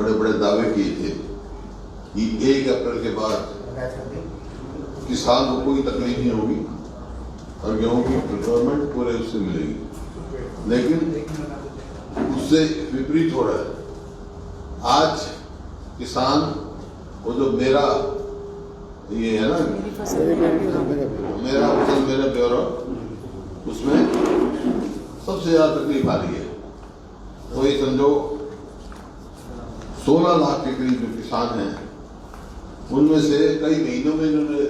बड़े बड़े दावे किए थे कि 1 अप्रैल के बाद किसान को कोई तकलीफ नहीं होगी और गेहूं की प्रोक्योरमेंट पूरे उससे मिलेगी, लेकिन उससे विपरीत हो रहा है। आज किसान वो जो मेरा ये है ना, मेरा फसल मेरा ब्यौरा, उसमें सबसे ज्यादा तकलीफ आ रही है। तो ये समझो 16 लाख के करीब जो किसान हैं, उनमें से कई महीनों में इन्होंने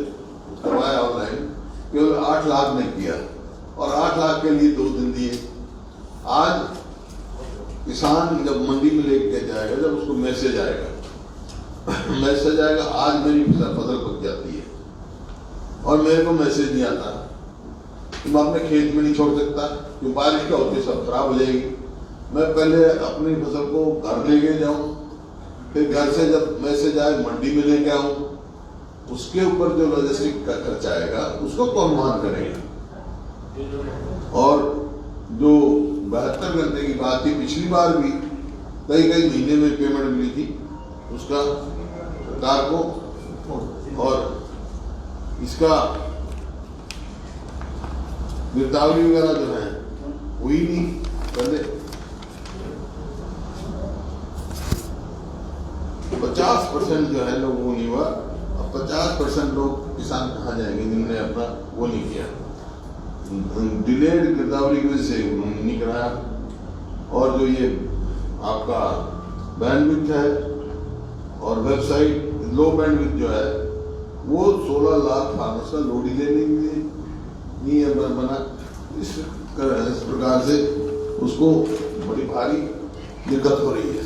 करवाया ऑनलाइन, केवल 8 लाख ने किया और 8 लाख के लिए 2 दिन दिए। आज किसान जब मंडी में लेके जाएगा, जब उसको मैसेज आएगा आज मेरी फसल पक जाती है और मेरे को मैसेज नहीं आता, तुम अपने खेत में नहीं छोड़ सकता, क्यों बारिश क्या होती है, सब खराब हो जाएगी। मैं पहले अपनी फसल को घर लेके जाऊं, फिर घर से जब मैसेज आए मंडी में लेके आऊं, उसके ऊपर जो लॉजिस्टिक का खर्चा आएगा उसको कौन वहन करेगा। और जो 72 घंटे की बात थी, पिछली बार भी कई महीने में पेमेंट मिली थी उसका सरकार को, और इसका गिरदावरी वगैरह जो है हुई नहीं। पहले 50% जो है लोग वो नहीं हुआ, अब 50% लोग किसान कहाँ जाएंगे जिन्होंने अपना वो नहीं किया, डिलेड गिरदावरी की वजह से उन्होंने नहीं कराया। और जो ये आपका बैंडविड्थ है और वेबसाइट लो बैंडविड्थ जो है, वो 16 लाख फार्मर्स का लोड ही लेने के लिए नहीं है बना। इस प्रकार से उसको बड़ी भारी दिक्कत हो रही है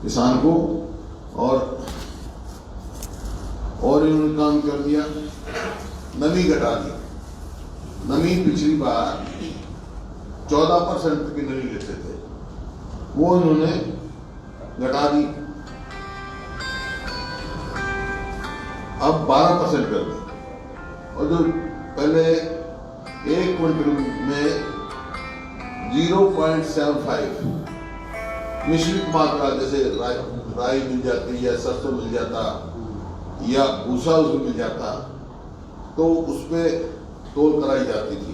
किसान को। और इन्होंने काम कर दिया, नमी घटा दी। नमी पिछली बार 14% की नमी लेते थे, वो इन्होंने घटा दी, अब 12% कर दी। और जो पहले 1 क्विंटल में 0.75 मिश्रित मात्रा, जैसे राई मिल जाती या सरसों मिल जाता या भूसा उसमें मिल जाता, तो उसमें तोल कराई जाती थी।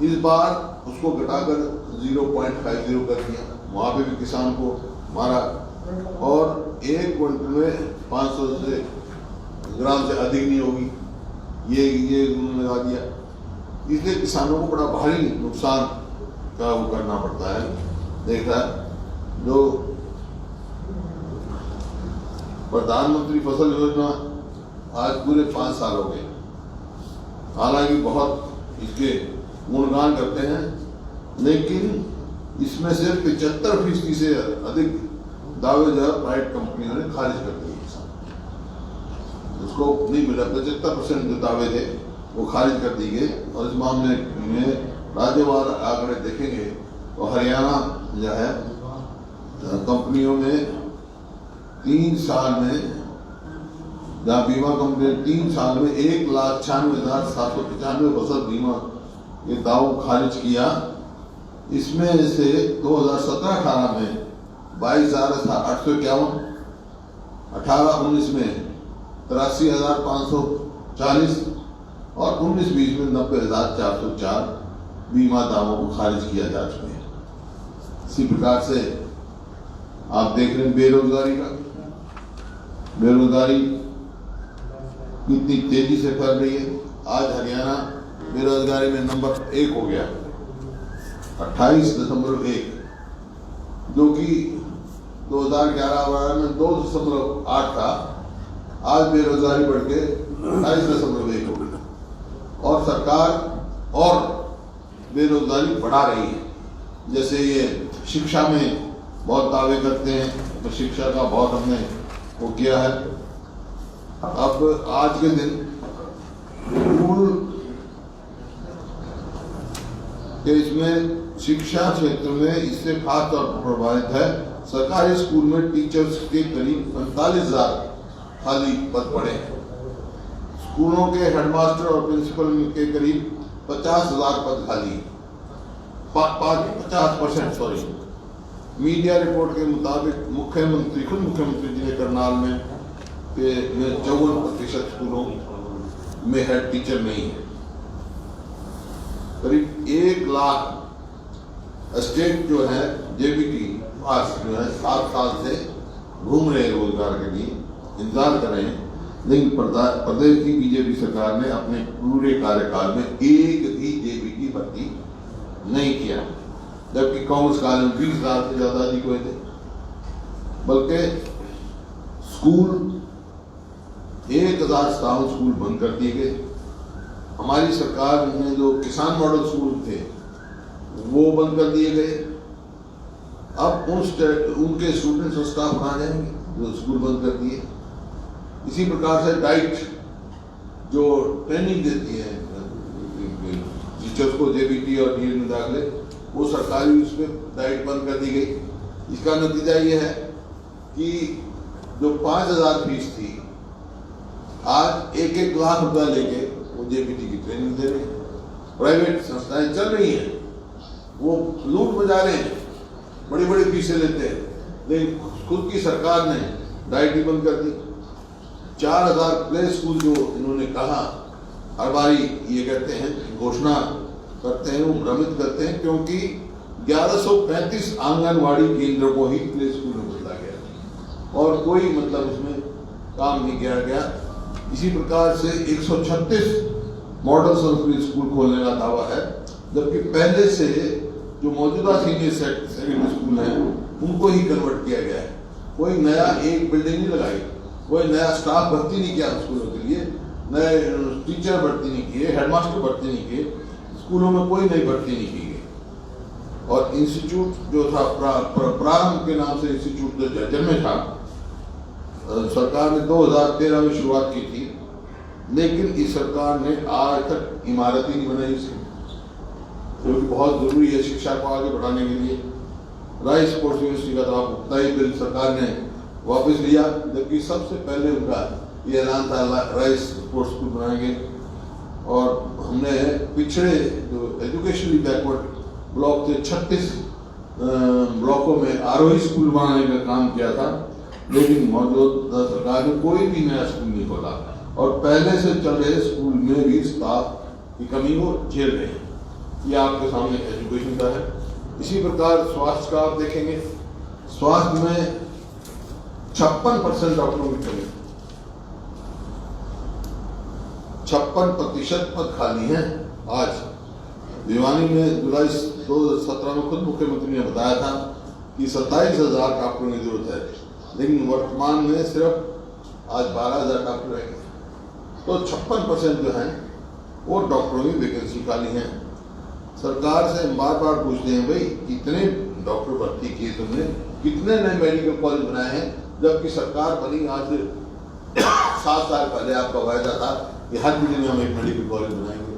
इस बार उसको घटाकर 0.50 कर दिया, वहां पे भी किसान को मारा। और 1 क्विंटल में 500 से ग्राम से अधिक नहीं होगी, ये उन्होंने लगा दिया। इसलिए किसानों को बड़ा भारी नुकसान का वो करना पड़ता है। देखा जो प्रधानमंत्री फसल योजना आज पूरे 5 साल हो गए, हालांकि बहुत इसके गुणगान करते हैं, लेकिन इसमें से 75% से अधिक दावे जो है प्राइवेट कंपनियों ने खारिज कर दिए, उसको नहीं मिला। 75% जो दावे थे वो खारिज कर दिए गए। और इस मामले में राज्यवार आंकड़े देखेंगे तो हरियाणा जो है कंपनियों में 3 साल में, जहाँ बीमा कंपनी 3 साल में 1,96,795 फसल बीमा ये दाव खारिज किया। इसमें से 2017-18 में 22,851, 18-19 में 83,540 और 19-20 में 90,404 बीमा दावों को खारिज किया जा चुके हैं। इसी प्रकार से आप देख रहे हैं बेरोजगारी कितनी तेजी से फैल रही है। आज हरियाणा बेरोजगारी में नंबर 1 हो गया, 28.1, जो कि 2011 में 2.8 था। आज बेरोजगारी बढ़ के 28.1 हो गई और सरकार और बेरोजगारी बढ़ा रही है। जैसे ये शिक्षा में बहुत दावे करते हैं, तो शिक्षा का बहुत हमने वो किया है। अब आज के दिन स्कूल के इसमें शिक्षा क्षेत्र में इससे खास तौर पर प्रभावित है। सरकारी स्कूल में टीचर्स के करीब 45,000 खाली पद पड़े। स्कूलों के हेडमास्टर और प्रिंसिपल के करीब 50,000 पद खाली, 50%। मीडिया रिपोर्ट के मुताबिक मुख्यमंत्री जी ने करनाल में 54% स्कूलों में हेड टीचर नहीं है। करीब 1 लाख स्टेट जो है जेबीटी पास जो है 7 साल से घूम रहे हैं रोजगार के लिए, इंतजार कर रहे हैं, लेकिन प्रदेश की बीजेपी सरकार ने अपने पूरे कार्यकाल में एक भी जेबीटी भर्ती नहीं किया, जबकि कांग्रेस काल में 20,000 से ज्यादा अधिक हुए थे। बल्कि स्कूल 1057 स्कूल बंद कर दिए गए। हमारी सरकार ने जो किसान मॉडल स्कूल थे वो बंद कर दिए गए। अब उनके स्टूडेंट्स और स्टाफ कहाँ जाएंगे जो स्कूल बंद कर दिए। इसी प्रकार से डाइट जो ट्रेनिंग देती है टीचर्स को जेबीटी और डीएड में दाखिले, वो सरकारी उसमें डाइट बंद कर दी गई। इसका नतीजा ये है कि जो 5,000 फीस थी, आज 1-1 लाख रुपया लेके वो जेबीटी की ट्रेनिंग दे रहे हैं। प्राइवेट संस्थाएं चल रही हैं, वो लूट बजा रहे हैं, बड़ी बड़ी फीसें लेते हैं, लेकिन खुद की सरकार ने डाइट ही बंद कर दी। 4,000 प्ले स्कूल जो इन्होंने कहा, हर बारी ये कहते हैं, घोषणा करते हैं, वो भ्रमित करते हैं, क्योंकि 1135 आंगनवाड़ी केंद्र को ही प्ले स्कूल में बदला गया और कोई मतलब उसमें काम नहीं किया गया। इसी प्रकार से 136 मॉडल संस्कृत स्कूल खोलने का दावा है, जबकि पहले से जो मौजूदा सीनियर सेकेंडरी स्कूल हैं उनको ही कन्वर्ट किया गया है। कोई नया एक बिल्डिंग नहीं लगाई, कोई नया स्टाफ भर्ती नहीं किया स्कूलों के लिए, नए टीचर भर्ती नहीं किए, हेडमास्टर भर्ती नहीं किए, स्कूलों में कोई नई भर्ती नहीं की गई। और इंस्टीट्यूट जो था प्रारंभ के नाम से इंस्टीट्यूट जो जर्जर में था, सरकार ने 2013 में शुरुआत की थी, लेकिन इस सरकार ने आज तक इमारत ही नहीं बनाई इसकी, क्योंकि बहुत जरूरी है शिक्षा को आगे बढ़ाने के लिए। राइस स्पोर्ट्स यूनिवर्सिटी का तो आपको पता ही, बिल सरकार ने वापस लिया, जबकि सबसे पहले उनका ये ऐलान था राइस स्पोर्ट्स स्कूल बनाएंगे। और हमने पिछड़े जो एजुकेशनली बैकवर्ड ब्लॉक थे 36 ब्लॉकों में आरोही स्कूल बनाने का काम किया था, लेकिन मौजूदा सरकार ने कोई भी नया स्कूल नहीं खोला और पहले से चल रहे स्कूल में भी स्टाफ की कमी को झेल रहे हैं। ये आपके सामने एजुकेशन का है। इसी प्रकार स्वास्थ्य का आप देखेंगे, स्वास्थ्य में 56% डॉक्टरों की कमी, 56% पद खाली हैं। आज भिवानी में जुलाई 2017 में खुद मुख्यमंत्री ने बताया था कि 27,000 डॉक्टरों की जरूरत है, लेकिन वर्तमान में सिर्फ आज 12,000 डॉक्टर रहेंगे। तो 56% जो है वो डॉक्टरों की वैकेंसी खाली है। सरकार से बार बार पूछते हैं, भाई कितने डॉक्टर भर्ती किए तुमने, कितने नए मेडिकल कॉलेज बनाए हैं, जबकि सरकार बनी आज 7 साल पहले आपका वायदा था कि हर जिले में हम एक मेडिकल कॉलेज बनाएंगे,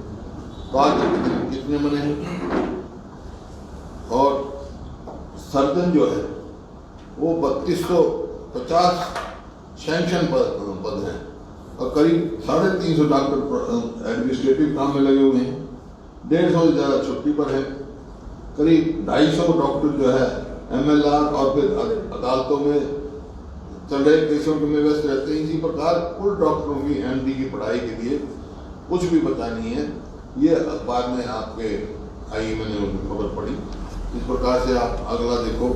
तो आज कितने बने हैं। और सर्जन जो है वो 3250 सैंक्शन पद हैं और करीब 350 डॉक्टर एडमिनिस्ट्रेटिव काम में लगे हुए हैं, 150 से ज़्यादा छुट्टी पर है, करीब 250 डॉक्टर जो है MLR और फिर अदालतों में चल रहे केसों में व्यस्त रहते हैं। इसी प्रकार कुल डॉक्टरों की MD की पढ़ाई के लिए कुछ भी बचा नहीं है। ये अखबार में आपके आई, मैंने उनकी खबर पढ़ी। इस प्रकार से आप अगला देखो,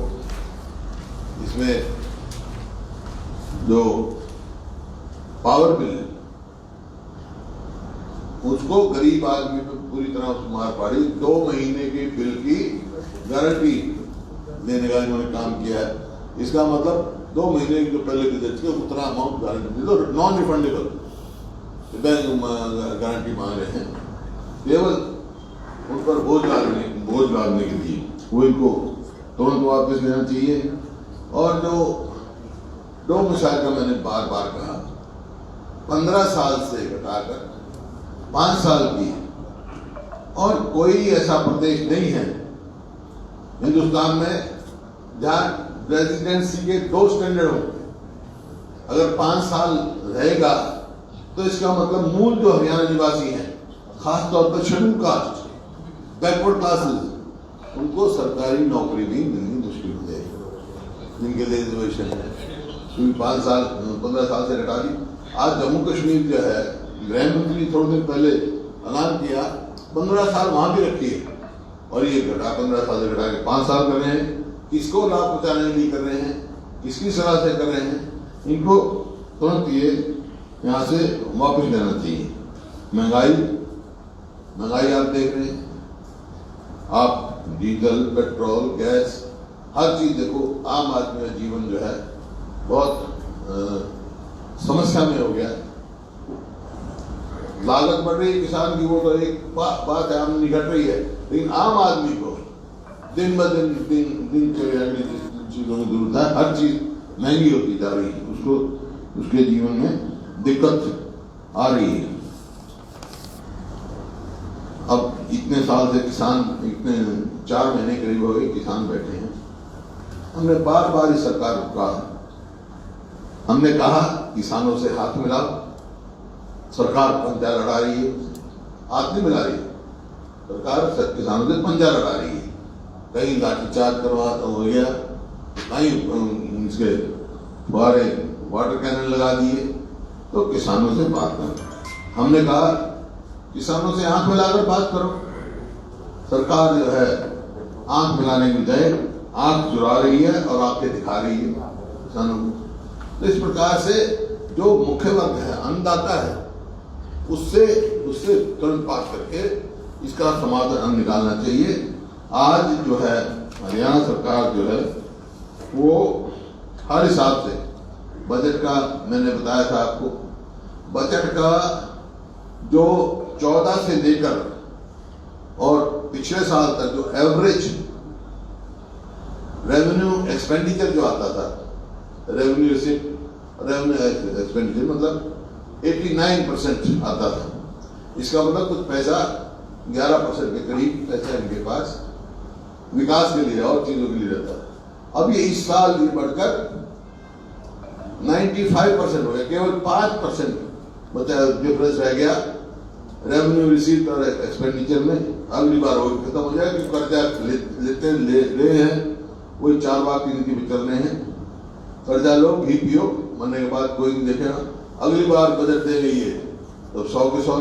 इसमें जो पावर बिल है उसको गरीब आदमी पे पूरी तरह मार पड़ी। 2 महीने के बिल की गारंटी देने का इन्होंने काम किया है। इसका मतलब 2 महीने की जो पहले बजट थी उतना अमाउंट गारंटी दे दो, नॉन रिफंडेबल बैंक गारंटी मांग रहे हैं, केवल उन पर बोझ डालने के लिए। वो इनको तुरंत वापस लेना चाहिए। और जो डोमिसाइल का मैंने बार बार कहा, 15 साल से घटाकर 5 साल की, और कोई ऐसा प्रदेश नहीं है हिंदुस्तान में जहां रेजिडेंसी के 2 स्टैंडर्ड हों। अगर 5 साल रहेगा तो इसका मतलब मूल जो हरियाणा निवासी हैं, खासतौर पर शेड्यूल कास्ट, बैकवर्ड क्लासेस, उनको सरकारी नौकरी भी मिलनी मुश्किल हो जाएगी। जिनके लिए रिजर्वेशन है, क्योंकि 15 साल से घटा दी। आज जम्मू कश्मीर जो है, गृह मंत्री थोड़े दिन पहले ऐलान किया 15 साल वहां भी रखी है, और ये 15 साल से घटा के 5 साल कर रहे हैं। किसको लाभ पहुंचाने के लिए कर रहे हैं, किसकी सलाह से कर रहे हैं, इनको तुरंत ये यहाँ से वापस लेना चाहिए। महंगाई आप देख रहे हैं, आप डीजल, पेट्रोल, गैस, हर चीज देखो। आम आदमी का जीवन जो है बहुत समस्या में हो गया है। लागत बढ़ रही है किसान की, वो तो एक बात है, आमदनी घट रही है, लेकिन आम आदमी को दिन ब दिन चीजों की जरूरत है, हर चीज महंगी होती जा रही है, उसको उसके जीवन में दिक्कत आ रही है। अब इतने साल से किसान, इतने 4 महीने करीब हो गए किसान बैठे हैं। हमने बार बार इस सरकार को कहा, हमने कहा किसानों से हाथ मिलाओ। सरकार पंजा लड़ा रही है, हाथ नहीं मिला रही सरकार, किसानों से पंजा लड़ा रही है। कहीं लाठीचार्ज करवा हो गया, कहीं इसके फुहारे वाटर कैनन लगा दिए, तो किसानों से बात करो। हमने कहा किसानों से आंख मिलाकर बात करो। सरकार जो है आंख मिलाने की बजाय आंख चुरा रही है और आंखें दिखा रही है किसानों को। तो इस प्रकार से जो मुख्य वर्ग है, अन्नदाता है, उससे तुरंत बात करके इसका समाधान निकालना चाहिए। आज जो है हरियाणा सरकार जो है वो हर हिसाब से बजट का, मैंने बताया था आपको, बजट का जो 14 से लेकर और पिछले साल तक जो एवरेज रेवेन्यू एक्सपेंडिचर जो आता था, रेवेन्यू एक्सपेंडिचर मतलब 89% आता था। इसका मतलब कुछ पैसा 11% के करीब पैसा इनके पास विकास के लिए और चीजों के लिए रहता है। अब ये इस साल भी बढ़कर 95% हो गया, केवल 5% बचा डिफरेंस रह गया रेवेन्यू रिसीट और एक्सपेंडिचर में। अगली बार वो खत्म हो जाएगा, क्योंकि कर्जा ले हैं, वही 4 बार की नीति में चल रहे हैं। कर्जा लो, घी पियो, मरने के बाद कोई नहीं देखेगा। अगली बार बजट दे गई है तो 100 के 100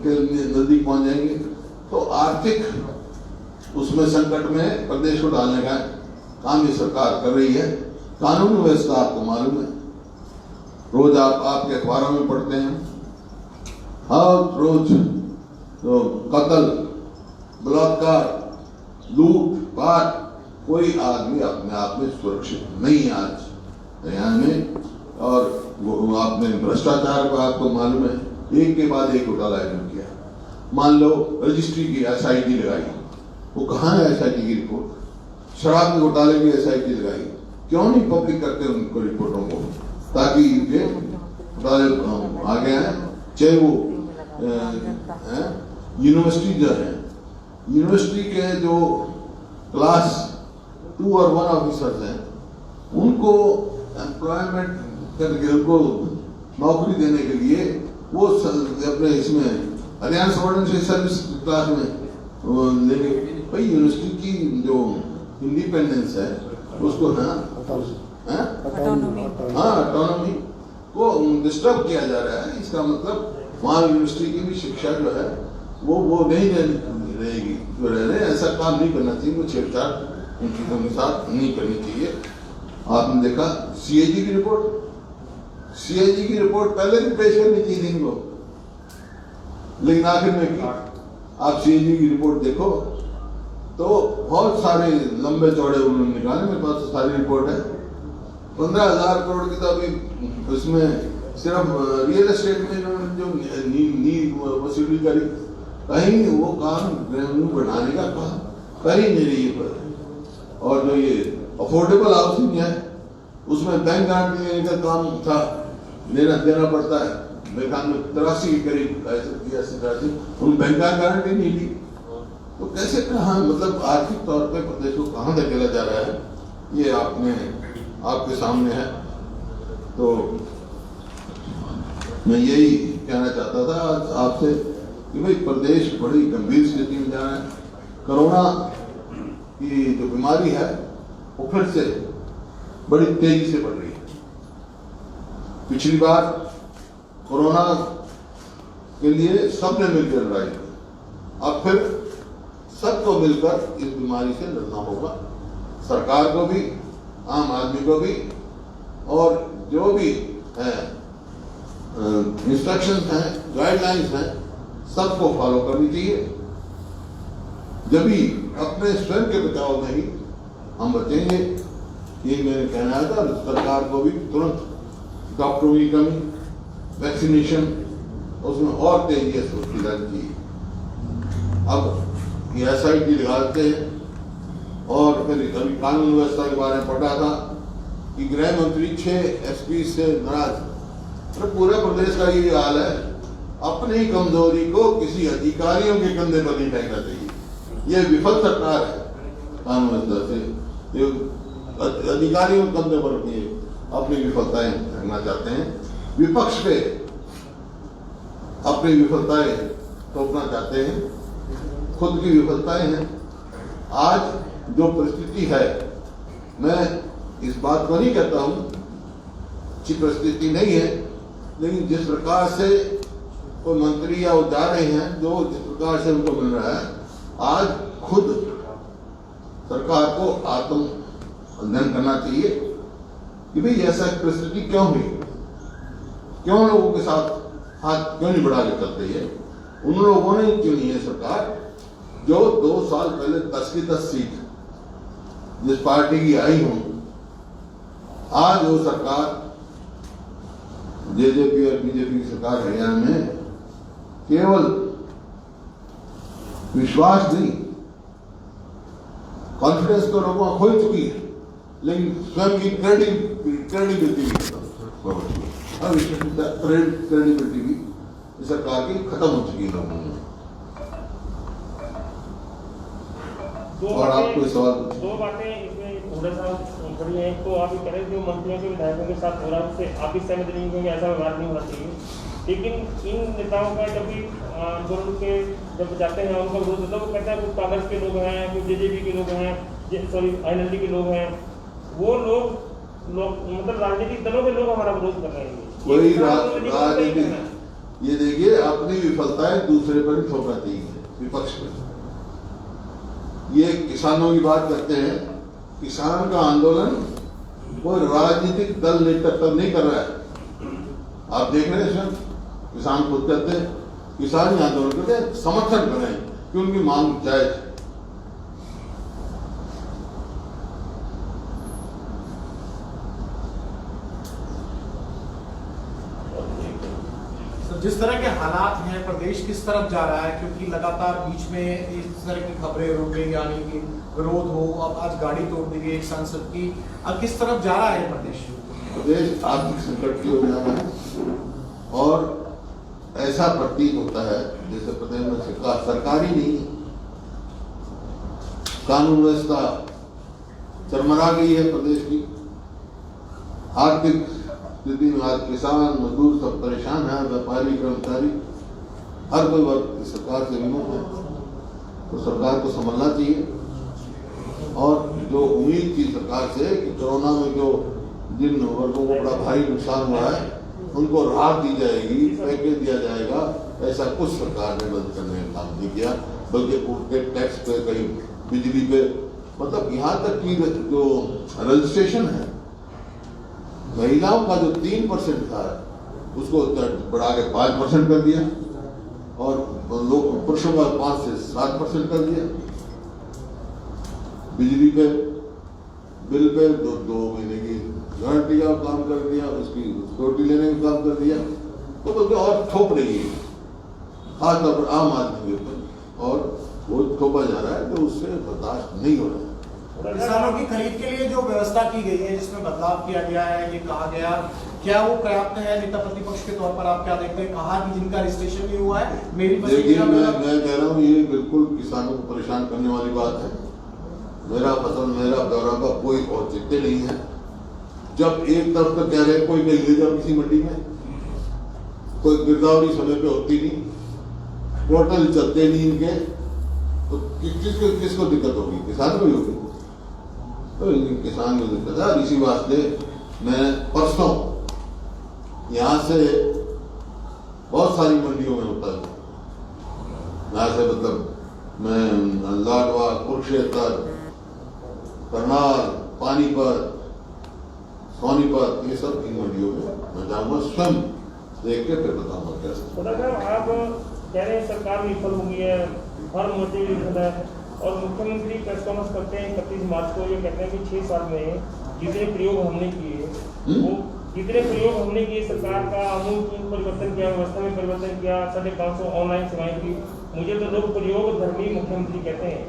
के नजदीक पहुंच जाएंगे। तो आर्थिक उसमें संकट में प्रदेश को डालने का काम ये सरकार कर रही है। कानून व्यवस्था आपको मालूम है, रोज आपके अखबारों में पढ़ते हैं, हर रोज तो कत्ल, बलात्कार, लूट पाट, कोई आदमी अपने आप में सुरक्षित नहीं है आज हरियाणा में। और वो आपने भ्रष्टाचार को आपको मालूम है, एक के बाद एक घोटाला किया। मान लो रजिस्ट्री की SIT लगाई, वो कहाँ है SIT की रिपोर्ट? शराब के घोटाले की SIT लगाई, क्यों नहीं पब्लिक करते उनको रिपोर्टों को, ताकि इनके घोटाले आ गए हैं। चाहे वो यूनिवर्सिटी जो है, यूनिवर्सिटी के जो क्लास 2 और 1 ऑफिसर्स हैं, उनको एम्प्लॉयमेंट करके उनको नौकरी देने के लिए वो अपने इसमें हरियाणा सॉर्डिनेट सर्विस क्लास में लेंगे। भाई यूनिवर्सिटी की जो इंडिपेंडेंस है उसको ऑटोनॉमी को डिस्टर्ब किया जा रहा है। इसका मतलब वहाँ यूनिवर्सिटी की भी शिक्षा जो है वो नहीं रहेगी, जो रह रहे ऐसा काम नहीं करना चाहिए। वो छेड़छाड़ उन चीजों के साथ नहीं करनी चाहिए। आपने देखा CAG की रिपोर्ट पहले भी पेश करनी चाहिए इनको, लेकिन आखिर में की। आप CAG की रिपोर्ट देखो तो बहुत सारे लंबे चौड़े उन्होंने निकाले, मेरे पास तो सारी रिपोर्ट है। 15,000 करोड़ की तो अभी उसमें सिर्फ रियल एस्टेट में इन्होंने जो नींव वसूली करी, कहीं वो काम रेवेन्यू बढ़ाने का काम कहीं नहीं रही है। और जो ये अफोर्डेबल हाउसिंग है, उसमें बैंक गारंटी देने का काम था, देना पड़ता है। मेरे ख्याल में 83 के करीब उन बैंक गारंटी नहीं ली, तो कैसे कहाँ, मतलब आर्थिक तौर पे प्रदेश को कहाँ धकेला जा रहा है, ये आपके सामने है। तो मैं यही कहना चाहता था आज आपसे कि भाई प्रदेश बड़ी गंभीर स्थिति में जा रहा है। कोरोना की जो बीमारी है वो फिर से बड़ी तेजी से बढ़ रही है। पिछली बार कोरोना के लिए सबने मिलकर लड़ाई की, अब फिर सबको मिलकर इस बीमारी से लड़ना होगा। सरकार को भी, आम आदमी को भी, और जो भी है इंस्ट्रक्शंस हैं, गाइडलाइंस हैं, सबको फॉलो करनी चाहिए। जब भी अपने स्वयं के बचाव में ही हम बचेंगे। ये मेरे कहना था। सरकार को भी तुरंत डॉक्टरों की कमी, वैक्सीनेशन, उसमें और तेजी से उसकी जानी चाहिए। अब ये SIT लगाते हैं। और फिर अभी कानून व्यवस्था के बारे में पढ़ा था कि गृह मंत्री 6 SP से नाराज। तो पूरे प्रदेश का ये हाल है, अपनी कमजोरी को किसी अधिकारियों के कंधे पर नहीं फेंकना चाहिए। ये विफल सरकार है कानून व्यवस्था से, ये अधिकारियों के कंधे पर अपनी विफलताएं फेंकना चाहते हैं, विपक्ष पे अपनी विफलताएं थोपना चाहते हैं, खुद की विफलताएं हैं। आज जो परिस्थिति है, मैं इस बात को नहीं कहता हूं अच्छी परिस्थिति नहीं है, लेकिन जिस प्रकार से कोई मंत्री या वो जा रहे हैं, जो जिस प्रकार से उनको मिल रहा है, आज खुद सरकार को आत्मअध्ययन करना चाहिए कि भाई ऐसा परिस्थिति क्यों हुई, क्यों लोगों के साथ हाथ क्यों नहीं बढ़ा के चलते है। उन लोगों ने चुनी है सरकार जो 2 साल पहले 10 की 10 सीट जिस पार्टी की आई हूं, आज वो सरकार JJP और BJP की सरकार हरियाणा में केवल विश्वास नहीं, कॉन्फिडेंस तो लोगों को खो चुकी है, लेकिन स्वयं की क्रेडिबिलिटी भी सरकार की खत्म हो चुकी है लोगों में। और आपको सवाल दो बातें इसमें थोड़ा सा बड़ी है। तो आप ये कह रहे हैं जो मंत्रियों के विधायकों के साथ हो रहा है उससे आप इस सहमत नहीं होंगे, ऐसा व्यवहार नहीं होना चाहिए। लेकिन इन नेताओं का जब भी आंदोलन के जब जाते हैं उनका विरोध होता है, वो कहते हैं कुछ कांग्रेस के लोग हैं, कुछ JJP के लोग हैं, सॉरी NLD के लोग हैं, वो लोग मतलब राजनीतिक दलों के लोग हमारा विरोध कर रहे हैं। कोई राजनीतिक, ये देखिए अपनी विफलताएं दूसरे पर ही थोपना चाहिए, विपक्ष पर। ये किसानों की बात करते हैं, किसान का आंदोलन कोई राजनीतिक दल नेतृत्व नहीं कर रहा है। आप देख रहे हैं सर, किसान खुद कहते हैं, किसान ही आंदोलन करते हैं, समर्थन करें कि उनकी मांग जायज। जिस तरह के हालात हैं, प्रदेश किस तरफ जा रहा है, क्योंकि लगातार बीच में इस तरह की खबरें रुक गई, यानी कि विरोध हो, अब आज गाड़ी तोड़ दी गई एक सांसद की, अब किस तरफ जा रहा है प्रदेश? प्रदेश आर्थिक संकट की हो जा रहा है और ऐसा प्रतीत होता है जैसे प्रदेश में सरकार ही नहीं है, कानून व्यवस्था चरमरा गई है प्रदेश की। आर्थिक स्थिति में आज किसान, मजदूर सब परेशान है, व्यापारी, कर्मचारी, हर कोई वर्ग सरकार से विमुख है। तो सरकार को संभलना चाहिए और जो उम्मीद थी सरकार से कि कोरोना में जो जिन वर्गों को बड़ा भारी नुकसान हुआ है उनको राहत दी जाएगी, पैकेज दिया जाएगा, ऐसा कुछ सरकार ने मदद करने का काम नहीं किया, बल्कि उनके टैक्स पे, कहीं बिजली पे, मतलब यहाँ तक कि जो रजिस्ट्रेशन है महिलाओं का जो 3% था उसको बढ़ा के 5% कर दिया और लोग पुरुषों का 5 से 7% कर दिया। बिजली पे बिल पे 2 महीने की गारंटी का काम कर दिया, उसकी सिक्योरिटी लेने का काम कर दिया। तो बल्कि और थोप रही है खासतौर पर आम आदमी के ऊपर, और वो थोपा जा रहा है तो उससे बर्दाश्त नहीं हो रहा है। किसानों की खरीद के लिए जो व्यवस्था की गई है, जिसमें बदलाव किया गया है, ये कहा गया, क्या वो पर्याप्त है? नेता प्रतिपक्ष के तौर पर आप क्या देखते हैं? कहा कि जिनका रजिस्ट्रेशन नहीं हुआ है, मेरी देखिए मैं कह रहा हूँ ये बिल्कुल किसानों को परेशान करने वाली बात है। मेरा फसल मेरा ब्यौरा का कोई औचित्य नहीं है। जब एक तरफ तो कह रहे हैं कोई नहीं ले जाओ किसी मंडी में, कोई गिरदावरी समय पे होती नहीं, पोर्टल चलते नहीं इनके, तो किसको दिक्कत होगी? किसान को ही होगी। तो किसान को दिक्कत है। इसी वास्ते मैं परसों यहाँ से बहुत सारी मंडियों में होता है, यहाँ से मतलब मैं लाडवा, कुरुक्षेत्र, करनाल, पानीपत, सोनीपत, ये सब इन मंडियों में मैं जाऊँगा, स्वयं देख के फिर बताऊँगा कैसे। खुदा साहब आप कह रहे हैं सरकार विफल हो गई है, हर मोर्चे विफल है, और मुख्यमंत्री प्रेस कॉन्फ्रेंस करते हैं 31 मार्च को, ये कहते हैं कि 6 साल में जितने प्रयोग हमने किए वो जितने प्रयोग हमने किए, सरकार का अमूल परिवर्तन किया, व्यवस्था में परिवर्तन किया, 550 ऑनलाइन सेवाएं की। मुझे तो लोग प्रयोग धर्मी मुख्यमंत्री कहते हैं।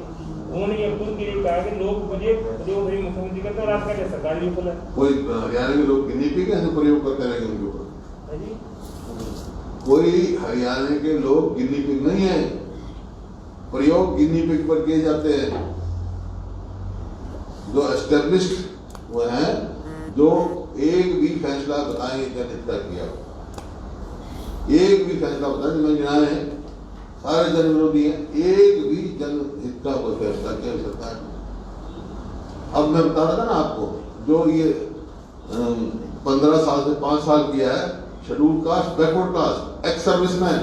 उन्होंने ये खुद के लिए कहा कि लोग मुझे प्रयोग धर्मी मुख्यमंत्री कहते हैं, और आप कहते हैं सरकार विफल है। कोई हरियाणा के लोग गिनी पिग कैसे प्रयोग करते रहेंगे उनके ऊपर? कोई हरियाणा के लोग गिनी पिग नहीं है, प्रयोग गिनी पिग पर किए जाते हैं। जो एस्टेब्लिश्ड वो हैं, जो एक भी फैसला बताएंगे जनहित का किया, एक भी फैसला बताएं, मैं गिनाए हैं सारे जन विरोधी हैं, एक भी जनहित का कोई फैसला किया सकता है। अब मैं बता रहा था ना आपको, जो ये 15 साल से 5 साल किया है, schedule caste, backward caste, ex serviceman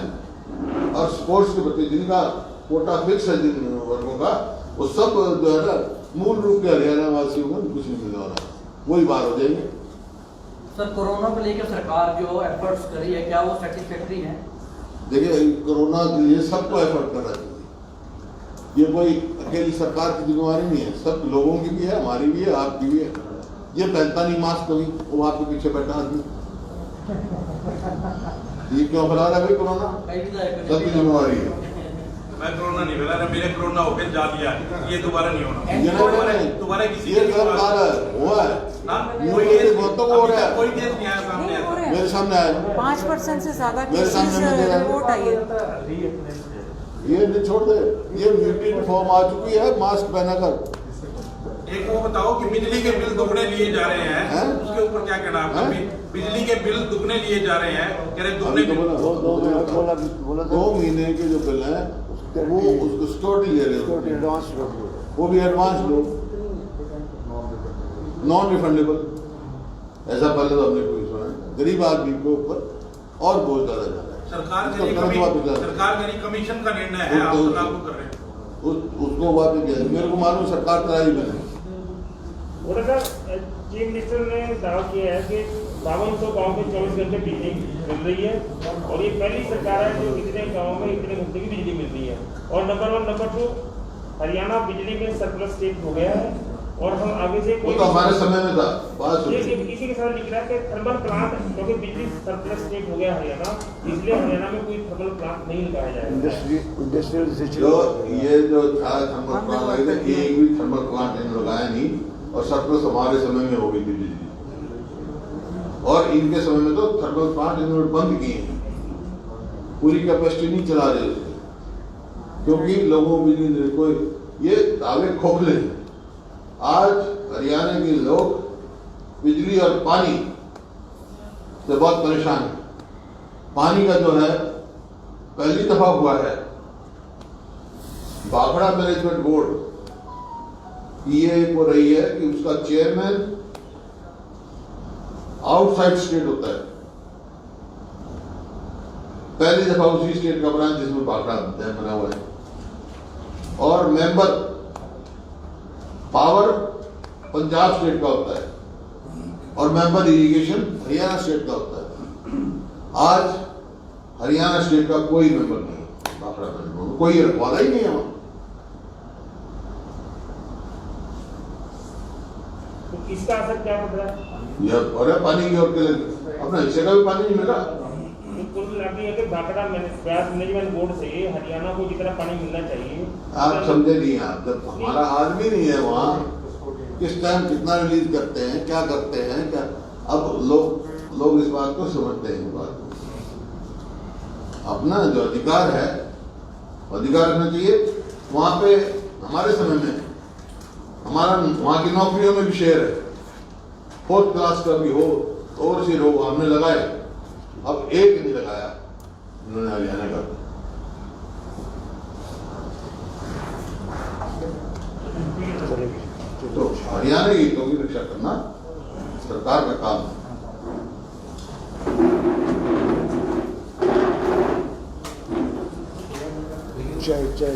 और स्पोर्ट्स के बच्चे जिनका कोटा फिक्स है जिन वर्गों का, वो सब जो है ना मूल रूप के हरियाणा वासियों को कुछ नहीं मिलने वाला, वही बात हो जाएंगे। सर, कोरोना को लेकर सरकार जो एफर्ट्स कर रही है, क्या वो सेटिस्फैक्ट्री है? देखिए, कोरोना के लिए सबको एफर्ट करना चाहिए। ये कोई अकेली सरकार की जिम्मेवारी नहीं है, सब लोगों की भी है, हमारी भी है, आपकी भी है। ये पहनता नहीं मास्क कभी, वो आपके पीछे बैठा आदमी, ये क्यों फैला रहा है भाई कोरोना? सबकी जिम्मेवारी है। मैं कोरोना नहीं फैला रहा, मेरे कोरोना होकर जा दिया, ये दोबारा नहीं होना। दोबारा किसी ये हुआ है, कोई केस नहीं आया सामने, मेरे सामने आया 5% से ज्यादा मेरे सामने केसेस रिपोर्ट आई है। ये नहीं छोड़ दे, ये म्यूटेंट फॉर्म आ चुकी है मास्क पहनाकर। एक वो बताओ कि बिजली के बिल दुगने लिए जा रहे हैं, उसके ऊपर क्या कहना आपका? बिजली के बिल दुगने लिए जा रहे हैं, कह रहे दुगने बिल। 2 महीने के जो बिल है वो उसको सिक्योरिटी ले रहे हो, वो भी एडवांस लो, नॉन रिफंडेबल। ऐसा पहले तो हमने कोई सुना है, गरीब आदमी के ऊपर और बहुत ज्यादा जा रहा है। सरकार का कमीशन का निर्णय है, आप लागू कर रहे हैं उसको वापस किया। मेरे को मालूम सरकार कराई मैंने। चीफ मिनिस्टर ने दावा किया है कि 5200 गाँव में 24 घंटे बिजली मिल रही है, और ये पहली सरकार है जो इतने गाँव में इतने घंटे की बिजली मिल रही है। और नंबर 1, नंबर 2, हरियाणा बिजली में सरप्लस स्टेट हो गया है, और हम आगे से वो तो हमारे समय में था। इसी के साथ लिख रहा है कि थर्मल प्लांट, क्योंकि बिजली सरप्लस स्टेट हो गया हरियाणा, इसलिए हरियाणा में कोई थर्मल प्लांट नहीं लगाया जाएगा। ये जो था थर्मल प्लांट, एक भी थर्मल प्लांट इन्होंने लगाया नहीं, और सरप्लस हमारे समय में हो गई थी बिजली, और इनके समय में तो थर्मल प्लांट इन्होंने बंद किए हैं, पूरी कैपेसिटी नहीं चला रहे उसकी, क्योंकि लोगों को बिजली नहीं। कोई ये दावे खोखले हैं। आज हरियाणा के लोग बिजली और पानी से बहुत परेशान है। पानी का जो है पहली दफा हुआ है भाखड़ा मैनेजमेंट बोर्ड ये हो रही है कि उसका चेयरमैन आउटसाइड स्टेट होता है। पहली दफा उसी स्टेट का बना जिसमें भाखड़ा डैम बना हुआ है, और मेंबर पावर पंजाब स्टेट का होता है, और मेंबर इरिगेशन हरियाणा स्टेट का होता है। आज हरियाणा स्टेट का कोई मेंबर नहीं है भाखड़ा मैनेजमेंट, कोई रखवाला ही नहीं है वहां। तो इसका असर क्या पड़ रहा है? यह और पानी की ओर के लिए अपना हिस्से का भी पानी नहीं मिला। कुल मिलाकर ये कि भाखड़ा मैनेजमेंट बोर्ड से हरियाणा को जितना पानी मिलना चाहिए, आप समझे नहीं, आप जब हमारा आदमी नहीं है वहाँ, किस टाइम कितना रिलीज करते हैं, क्या करते हैं, क्या अब लोग इस बात को समझते हैं। बात अपना जो अधिकार है अधिकार रखना चाहिए। वहाँ पे हमारे समय में हमारा वहाँ की नौकरियों में भी शेयर है, 4th क्लास का भी हो, ओवरसीज हो, हमने लगाए। अब एक नहीं लगाया इन्होंने हरियाणा का। तो हरियाणा हरियाणा के हितों की रक्षा करना सरकार का काम है। जय जय